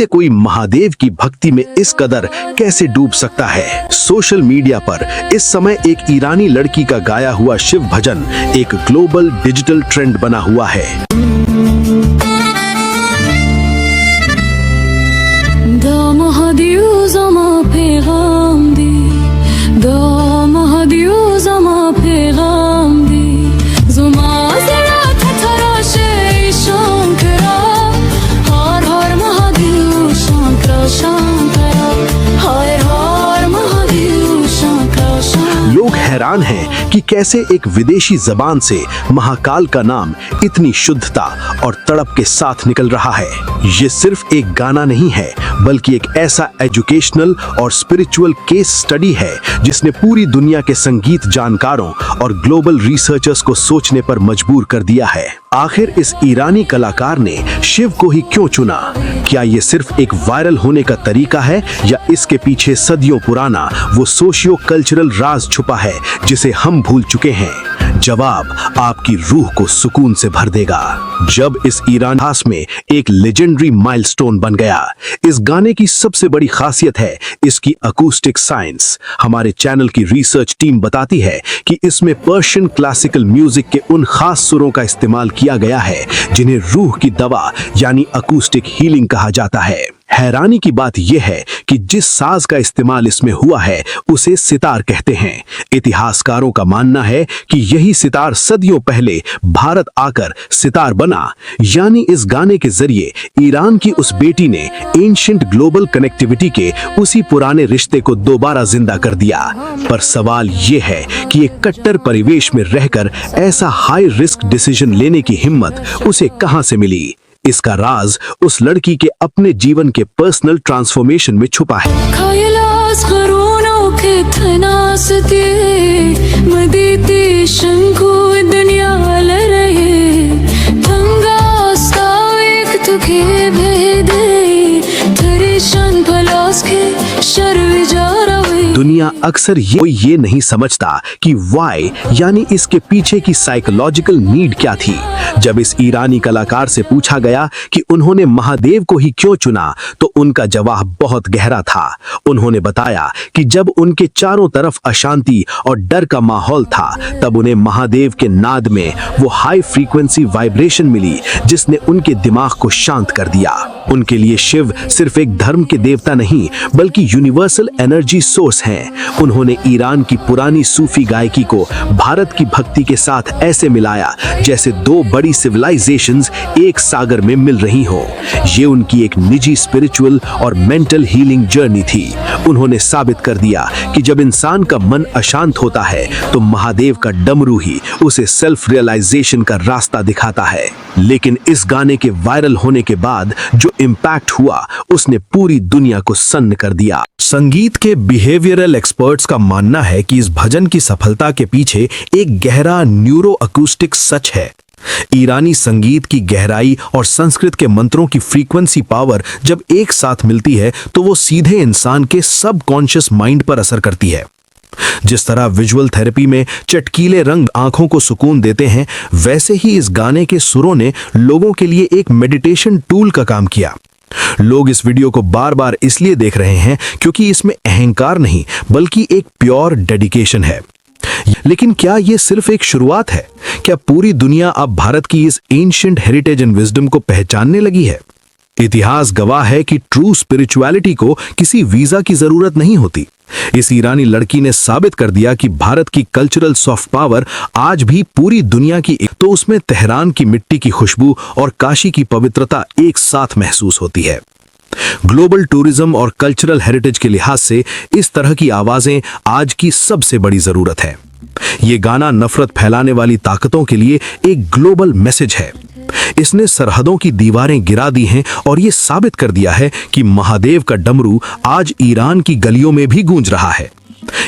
कैसे कोई महादेव की भक्ति में इस कदर कैसे डूब सकता है। सोशल मीडिया पर इस समय एक ईरानी लड़की का गाया हुआ शिव भजन एक ग्लोबल डिजिटल ट्रेंड बना हुआ है। लोग हैरान हैं कि कैसे एक विदेशी जबान से महाकाल का नाम इतनी शुद्धता और तड़प के साथ निकल रहा है। ये सिर्फ एक गाना नहीं है, बल्कि एक ऐसा एजुकेशनल और स्पिरिचुअल केस स्टडी है जिसने पूरी दुनिया के संगीत जानकारों और ग्लोबल रिसर्चर्स को सोचने पर मजबूर कर दिया है। आखिर इस ईरानी कलाकार ने शिव को ही क्यों चुना? क्या ये सिर्फ एक वायरल होने का तरीका है या इसके पीछे सदियों पुराना वो सोशियो कल्चरल राज छुपा है जिसे हम भूल चुके हैं? जवाब आपकी रूह को सुकून से भर देगा जब इस ईरान इतिहास में एक लेजेंडरी माइलस्टोन बन गया। इस गाने की सबसे बड़ी खासियत है इसकी अकूस्टिक साइंस। हमारे चैनल की रिसर्च टीम बताती है कि इसमें पर्शियन क्लासिकल म्यूजिक के उन खास सुरों का इस्तेमाल किया गया है जिन्हें रूह की दवा यानी अकूस्टिक हीलिंग कहा जाता है। हैरानी की बात यह है कि जिस साज का इस्तेमाल इसमें हुआ है उसे सितार कहते हैं। इतिहासकारों का मानना है कि यही सितार सदियों पहले भारत आकर सितार बना, यानी इस गाने के जरिए ईरान की उस बेटी ने एंशिएंट ग्लोबल कनेक्टिविटी के उसी पुराने रिश्ते को दोबारा जिंदा कर दिया। पर सवाल यह है कि एक कट्टर परिवेश में रहकर ऐसा हाई रिस्क डिसीजन लेने की हिम्मत उसे कहां से मिली? इसका राज उस लड़की के अपने जीवन के पर्सनल ट्रांसफॉर्मेशन में छुपा है। दुनिया अक्सर ये नहीं समझता कि वाई यानी इसके पीछे की साइकोलॉजिकल नीड क्या थी। जब इस ईरानी कलाकार से पूछा गया कि उन्होंने महादेव को ही क्यों चुना, तो उनका जवाब बहुत गहरा था। उन्होंने बताया कि जब उनके चारों तरफ अशांति और डर का माहौल था, तब उन्हें महादेव के नाद में वो हाई फ्रीक्वेंसी वाइब्रेशन मिली जिसने उनके दिमाग को शांत कर दिया। उनके लिए शिव सिर्फ एक धर्म के देवता नहीं, बल्कि यूनिवर्सल एनर्जी सोर्स हैं। उन्होंने ईरान की पुरानी सूफी गायकी को भारत की भक्ति के साथ ऐसे मिलाया जैसे दो बड़ी सिविलाइजेशंस एक सागर में मिल रही हो। ये उनकी एक निजी स्पिरिचुअल और मेंटल हीलिंग जर्नी थी। उन्होंने साबित कर दिया कि जब इंसान का मन अशांत होता है तो महादेव का डमरू ही उसे सेल्फ रियलाइजेशन का रास्ता दिखाता है। लेकिन इस गाने के वायरल होने के बाद जो इम्पैक्ट हुआ उसने पूरी दुनिया को सन्न कर दिया। संगीत के बिहेवियरल एक्सपर्ट्स का मानना है कि इस भजन की सफलता के पीछे एक गहरा न्यूरो अकूस्टिक सच है। ईरानी संगीत की गहराई और संस्कृत के मंत्रों की फ्रीक्वेंसी पावर जब एक साथ मिलती है तो वो सीधे इंसान के सबकॉन्शियस माइंड पर असर करती है। जिस तरह विजुअल थेरेपी में चटकीले रंग आंखों को सुकून देते हैं, वैसे ही इस गाने के सुरों ने लोगों के लिए एक मेडिटेशन टूल का काम किया। लोग इस वीडियो को बार बार इसलिए देख रहे हैं क्योंकि इसमें अहंकार नहीं बल्कि एक प्योर डेडिकेशन है। लेकिन क्या यह सिर्फ एक शुरुआत है? क्या पूरी दुनिया अब भारत की इस एंशिएंट हेरिटेज एंड विजडम को पहचानने लगी है? इतिहास गवाह है कि ट्रू स्पिरिचुअलिटी को किसी वीजा की जरूरत नहीं होती। इस ईरानी लड़की ने साबित कर दिया कि भारत की कल्चरल सॉफ्ट पावर आज भी पूरी दुनिया की, तो उसमें तेहरान की मिट्टी की खुशबू और काशी की पवित्रता एक साथ महसूस होती है। ग्लोबल टूरिज्म और कल्चरल हेरिटेज के लिहाज से इस तरह की आवाजें आज की सबसे बड़ी जरूरत है। ये गाना नफरत फैलाने वाली ताकतों के लिए एक ग्लोबल मैसेज है। इसने सरहदों की दीवारें गिरा दी हैं और ये साबित कर दिया है कि महादेव का डमरू आज ईरान की गलियों में भी गूंज रहा है।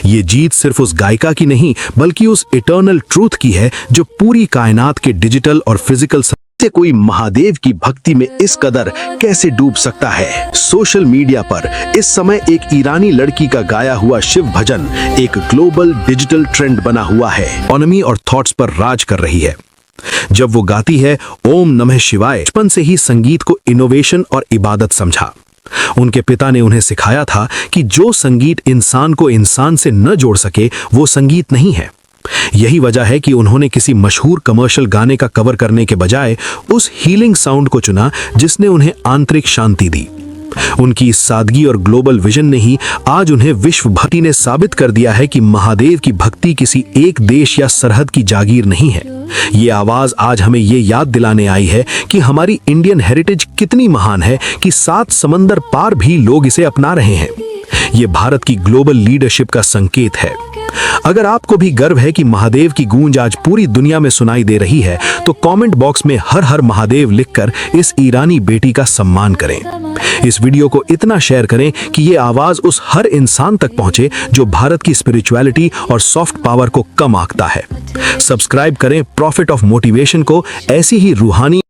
ये जीत सिर्फ उस गायिका की नहीं बल्कि उस इटर्नल ट्रूथ की है जो पूरी कायनात के डिजिटल और फिजिकल से कोई महादेव की भक्ति में इस कदर कैसे डूब सकता है। सोशल मीडिया पर इस समय एक ईरानी लड़की का गाया हुआ शिव भजन एक ग्लोबल डिजिटल ट्रेंड बना हुआ है। इकोनॉमी और थॉट्स पर राज कर रही है। जब वो गाती है ओम नमः शिवाय, बचपन से ही संगीत को इनोवेशन और इबादत समझा। उनके पिता ने उन्हें सिखाया था कि जो संगीत इंसान को इंसान से न जोड़ सके वो संगीत नहीं है। यही वजह है कि उन्होंने किसी मशहूर कमर्शियल गाने का कवर करने के बजाय उस हीलिंग साउंड को चुना जिसने उन्हें आंतरिक शांति दी। उनकी इस सादगी और ग्लोबल विजन ने ही आज उन्हें विश्व भक्ति ने साबित कर दिया है कि महादेव की भक्ति किसी एक देश या सरहद की जागीर नहीं है। ये आवाज आज हमें ये याद दिलाने आई है कि हमारी इंडियन हेरिटेज कितनी महान है कि 7 समंदर पार भी लोग इसे अपना रहे हैं। ये भारत की ग्लोबल लीडरशिप का संकेत है। अगर आपको भी गर्व है कि महादेव की गूंज आज पूरी दुनिया में सुनाई दे रही है तो कमेंट बॉक्स में हर हर महादेव लिखकर इस ईरानी बेटी का सम्मान करें। इस वीडियो को इतना शेयर करें कि ये आवाज उस हर इंसान तक पहुंचे जो भारत की स्पिरिचुअलिटी और सॉफ्ट पावर को कम आंकता है। सब्सक्राइब करें प्रॉफिट ऑफ मोटिवेशन को ऐसी ही रूहानी